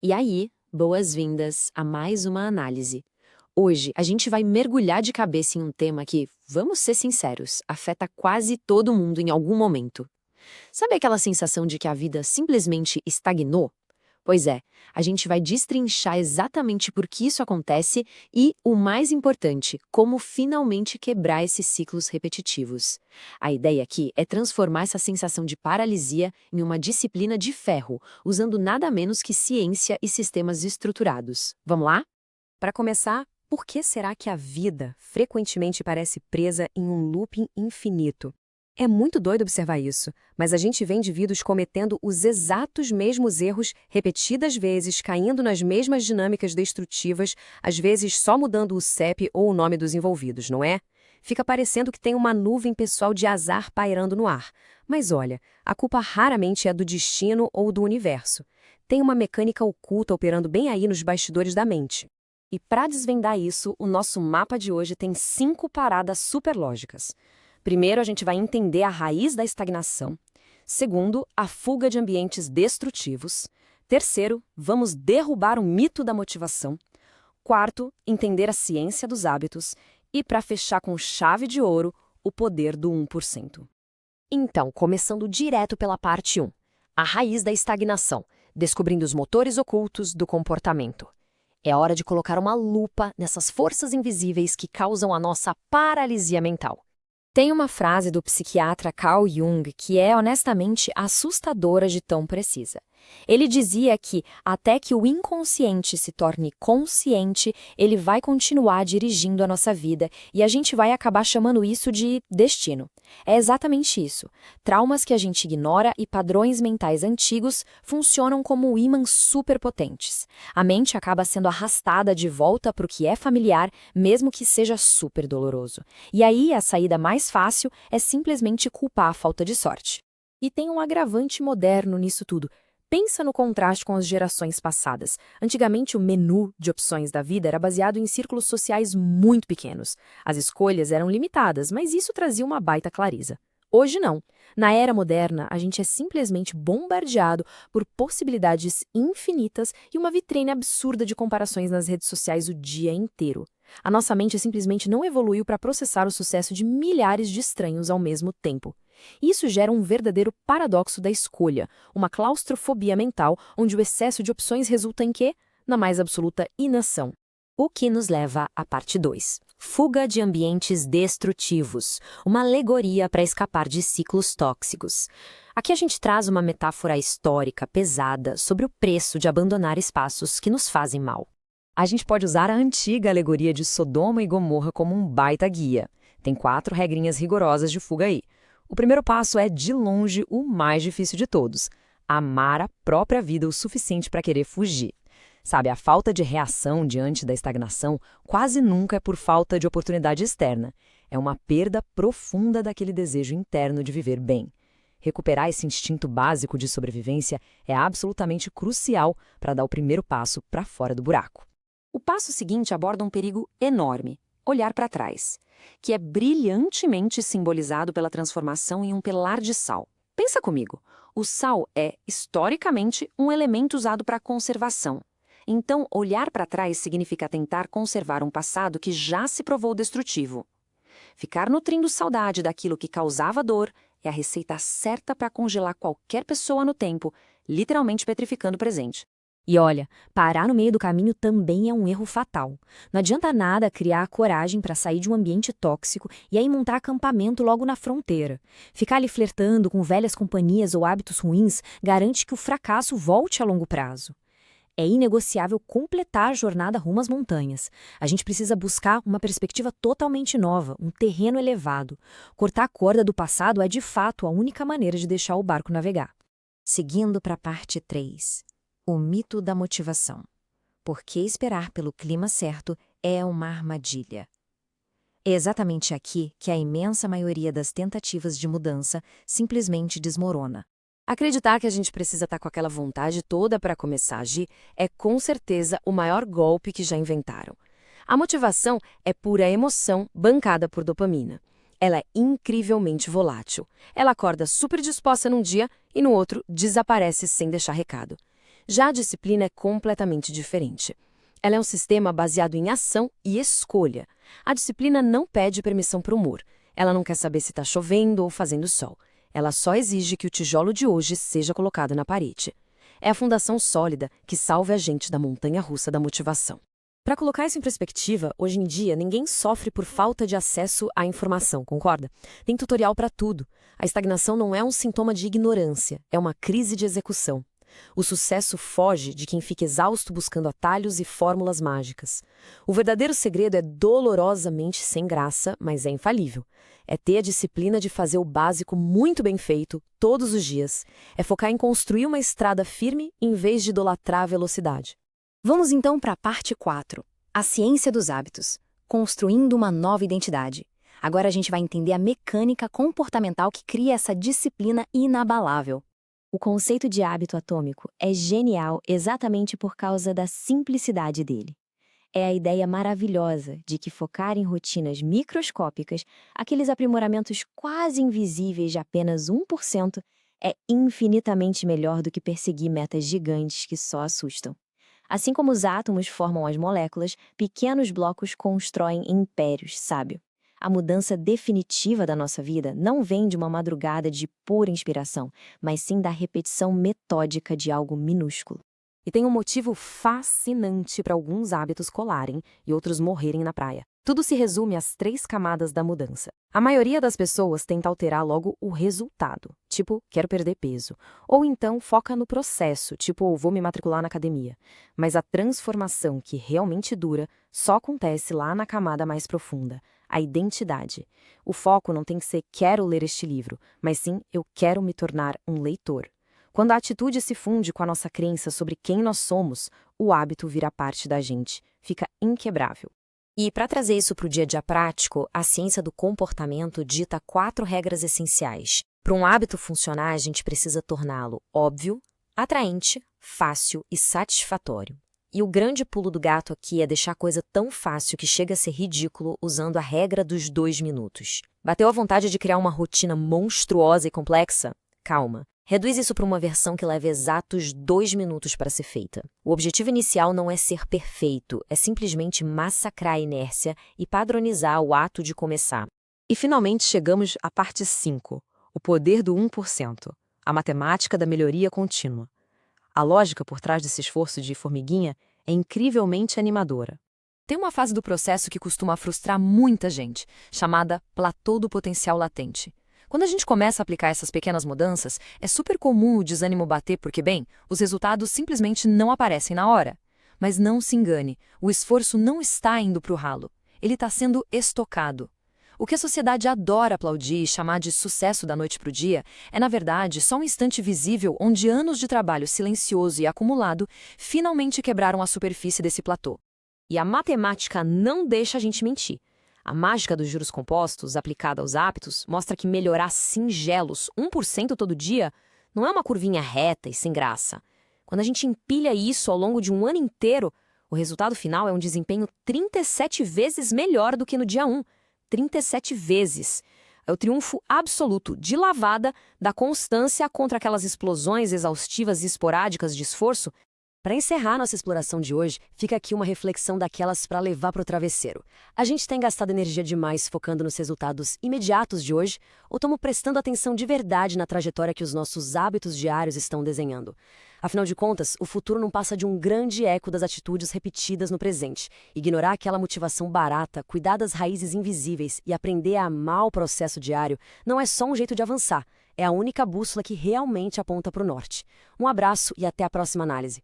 E aí, boas-vindas a mais uma análise. Hoje a gente vai mergulhar de cabeça em um tema que, vamos ser sinceros, afeta quase todo mundo em algum momento. Sabe aquela sensação de que a vida simplesmente estagnou? Pois é, a gente vai destrinchar exatamente por que isso acontece e, o mais importante, como finalmente quebrar esses ciclos repetitivos. A ideia aqui é transformar essa sensação de paralisia em uma disciplina de ferro, usando nada menos que ciência e sistemas estruturados. Vamos lá? Para começar, por que será que a vida frequentemente parece presa em um looping infinito? É muito doido observar isso, mas a gente vê indivíduos cometendo os exatos mesmos erros repetidas vezes, caindo nas mesmas dinâmicas destrutivas, às vezes só mudando o CEP ou o nome dos envolvidos, não é? Fica parecendo que tem uma nuvem pessoal de azar pairando no ar. Mas olha, a culpa raramente é do destino ou do universo. Tem uma mecânica oculta operando bem aí nos bastidores da mente. E para desvendar isso, o nosso mapa de hoje tem 5 paradas superlógicas. Primeiro, a gente vai entender a raiz da estagnação. Segundo, a fuga de ambientes destrutivos. Terceiro, vamos derrubar o mito da motivação. Quarto, entender a ciência dos hábitos. E para fechar com chave de ouro, o poder do 1%. Então, começando direto pela parte 1, a raiz da estagnação, descobrindo os motores ocultos do comportamento. É hora de colocar uma lupa nessas forças invisíveis que causam a nossa paralisia mental. Tem uma frase do psiquiatra Carl Jung que é honestamente assustadora de tão precisa. Ele dizia que, até que o inconsciente se torne consciente, ele vai continuar dirigindo a nossa vida e a gente vai acabar chamando isso de destino. É exatamente isso. Traumas que a gente ignora e padrões mentais antigos funcionam como ímãs superpotentes. A mente acaba sendo arrastada de volta para o que é familiar, mesmo que seja super doloroso. E aí a saída mais fácil é simplesmente culpar a falta de sorte. E tem um agravante moderno nisso tudo. Pensa no contraste com as gerações passadas. Antigamente, o menu de opções da vida era baseado em círculos sociais muito pequenos. As escolhas eram limitadas, mas isso trazia uma baita clareza. Hoje não. Na era moderna, a gente é simplesmente bombardeado por possibilidades infinitas e uma vitrine absurda de comparações nas redes sociais o dia inteiro. A nossa mente simplesmente não evoluiu para processar o sucesso de milhares de estranhos ao mesmo tempo. Isso gera um verdadeiro paradoxo da escolha, uma claustrofobia mental onde o excesso de opções resulta em quê? Na mais absoluta inação. O que nos leva à parte 2. Fuga de ambientes destrutivos, uma alegoria para escapar de ciclos tóxicos. Aqui a gente traz uma metáfora histórica pesada sobre o preço de abandonar espaços que nos fazem mal. A gente pode usar a antiga alegoria de Sodoma e Gomorra como um baita guia. Tem 4 regrinhas rigorosas de fuga aí. O primeiro passo é, de longe, o mais difícil de todos: amar a própria vida o suficiente para querer fugir. Sabe, a falta de reação diante da estagnação quase nunca é por falta de oportunidade externa. É uma perda profunda daquele desejo interno de viver bem. Recuperar esse instinto básico de sobrevivência é absolutamente crucial para dar o primeiro passo para fora do buraco. O passo seguinte aborda um perigo enorme: olhar para trás, que é brilhantemente simbolizado pela transformação em um pilar de sal. Pensa comigo, o sal é, historicamente, um elemento usado para conservação. Então, olhar para trás significa tentar conservar um passado que já se provou destrutivo. Ficar nutrindo saudade daquilo que causava dor é a receita certa para congelar qualquer pessoa no tempo, literalmente petrificando o presente. E olha, parar no meio do caminho também é um erro fatal. Não adianta nada criar a coragem para sair de um ambiente tóxico e aí montar acampamento logo na fronteira. Ficar ali flertando com velhas companhias ou hábitos ruins garante que o fracasso volte a longo prazo. É inegociável completar a jornada rumo às montanhas. A gente precisa buscar uma perspectiva totalmente nova, um terreno elevado. Cortar a corda do passado é de fato a única maneira de deixar o barco navegar. Seguindo para a parte 3. O mito da motivação. Porque esperar pelo clima certo é uma armadilha. É exatamente aqui que a imensa maioria das tentativas de mudança simplesmente desmorona. Acreditar que a gente precisa estar com aquela vontade toda para começar a agir é com certeza o maior golpe que já inventaram. A motivação é pura emoção bancada por dopamina. Ela é incrivelmente volátil. Ela acorda super disposta num dia e no outro desaparece sem deixar recado. Já a disciplina é completamente diferente. Ela é um sistema baseado em ação e escolha. A disciplina não pede permissão para o humor. Ela não quer saber se está chovendo ou fazendo sol. Ela só exige que o tijolo de hoje seja colocado na parede. É a fundação sólida que salva a gente da montanha-russa da motivação. Para colocar isso em perspectiva, hoje em dia ninguém sofre por falta de acesso à informação, concorda? Tem tutorial para tudo. A estagnação não é um sintoma de ignorância, é uma crise de execução. O sucesso foge de quem fica exausto buscando atalhos e fórmulas mágicas. O verdadeiro segredo é dolorosamente sem graça, mas é infalível. É ter a disciplina de fazer o básico muito bem feito, todos os dias. É focar em construir uma estrada firme em vez de idolatrar a velocidade. Vamos então para a parte 4, a ciência dos hábitos, construindo uma nova identidade. Agora a gente vai entender a mecânica comportamental que cria essa disciplina inabalável. O conceito de hábito atômico é genial exatamente por causa da simplicidade dele. É a ideia maravilhosa de que focar em rotinas microscópicas, aqueles aprimoramentos quase invisíveis de apenas 1%, é infinitamente melhor do que perseguir metas gigantes que só assustam. Assim como os átomos formam as moléculas, pequenos blocos constroem impérios, sábio. A mudança definitiva da nossa vida não vem de uma madrugada de pura inspiração, mas sim da repetição metódica de algo minúsculo. E tem um motivo fascinante para alguns hábitos colarem e outros morrerem na praia. Tudo se resume às 3 camadas da mudança. A maioria das pessoas tenta alterar logo o resultado, tipo, quero perder peso. Ou então foca no processo, tipo, vou me matricular na academia. Mas a transformação que realmente dura só acontece lá na camada mais profunda, a identidade. O foco não tem que ser quero ler este livro, mas sim eu quero me tornar um leitor. Quando a atitude se funde com a nossa crença sobre quem nós somos, o hábito vira parte da gente, fica inquebrável. E para trazer isso para o dia a dia prático, a ciência do comportamento dita 4 regras essenciais. Para um hábito funcionar, a gente precisa torná-lo óbvio, atraente, fácil e satisfatório. E o grande pulo do gato aqui é deixar a coisa tão fácil que chega a ser ridículo usando a regra dos 2 minutos. Bateu a vontade de criar uma rotina monstruosa e complexa? Calma. Reduz isso para uma versão que leve exatos 2 minutos para ser feita. O objetivo inicial não é ser perfeito, é simplesmente massacrar a inércia e padronizar o ato de começar. E finalmente chegamos à parte 5, o poder do 1%, a matemática da melhoria contínua. A lógica por trás desse esforço de formiguinha é incrivelmente animadora. Tem uma fase do processo que costuma frustrar muita gente, chamada platô do potencial latente. Quando a gente começa a aplicar essas pequenas mudanças, é super comum o desânimo bater porque, bem, os resultados simplesmente não aparecem na hora. Mas não se engane, o esforço não está indo para o ralo. Ele está sendo estocado. O que a sociedade adora aplaudir e chamar de sucesso da noite para o dia é, na verdade, só um instante visível onde anos de trabalho silencioso e acumulado finalmente quebraram a superfície desse platô. E a matemática não deixa a gente mentir. A mágica dos juros compostos, aplicada aos hábitos, mostra que melhorar singelos 1% todo dia não é uma curvinha reta e sem graça. Quando a gente empilha isso ao longo de um ano inteiro, o resultado final é um desempenho 37 vezes melhor do que no dia 1. 37 vezes. É o triunfo absoluto, de lavada, da constância contra aquelas explosões exaustivas e esporádicas de esforço. Para encerrar nossa exploração de hoje, fica aqui uma reflexão daquelas para levar para o travesseiro. A gente tem gastado energia demais focando nos resultados imediatos de hoje, ou estamos prestando atenção de verdade na trajetória que os nossos hábitos diários estão desenhando? Afinal de contas, o futuro não passa de um grande eco das atitudes repetidas no presente. Ignorar aquela motivação barata, cuidar das raízes invisíveis e aprender a amar o processo diário não é só um jeito de avançar, é a única bússola que realmente aponta para o norte. Um abraço e até a próxima análise.